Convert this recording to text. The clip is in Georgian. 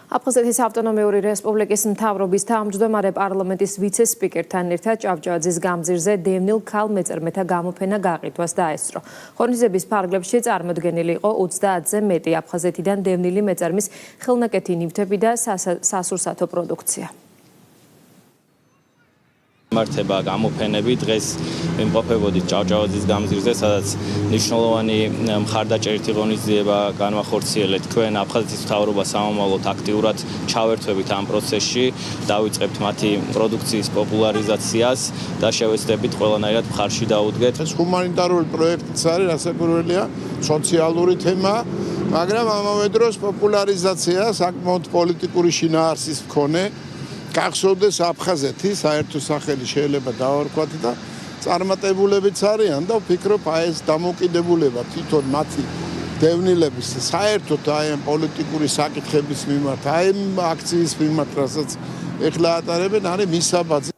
აფხაზეთის ავტონომიური რესპუბლიკის მთავრობის თავმჯდომარე პარლამენტის ვიცე-სპიკერთან ერთად ჭავჭავაძის გამზირზე დევნილ ქალ მეწარმეთა გამოფენა გაყიდვას დაესწრო. ღონისძიების ფარგლებში წარმოდგენილი იყო 30-ზე მეტი აფხაზეთიდან დევნილი მეწარმის ხელნაკეთი ნივთები და სასურსათო პროდუქცია. მართება გამოფენები დღეს ვიმყოფებოდით ჭავჭავაძის გამზირზე, სადაც მნიშვნელოვანი მხარდაჭერითი ღონისძიება განვახორციელეთ. თქვენ აფხაზეთის მთავრობა სამომავლოდ აქტიურად ჩავერთვებით ამ პროცესში, დავიწყებთ მათი პროდუქციის პოპულარიზაციას და შევეცდებით ყველანაირად მხარში დაუდგეთ. ეს ჰუმანიტარული პროექტიც არის, რასაკვირველია, სოციალური თემა, მაგრამ ამავე დროს პოპულარიზაცია საკმაოდ პოლიტიკური შინაარსის მქონე. გახსოვდეს აფხაზეთი, საერთო სახელი შეიძლება დავარქვათ და წარმატებულებიც არიან და ვფიქრობ, ეს დამოუკიდებულება თვითონ მათი დევნილების საერთოდ ამ პოლიტიკური საკითხების მიმართ, ამ აქციის მიმართ, რასაც ეხლა ატარებენ, არის მისაბაძი.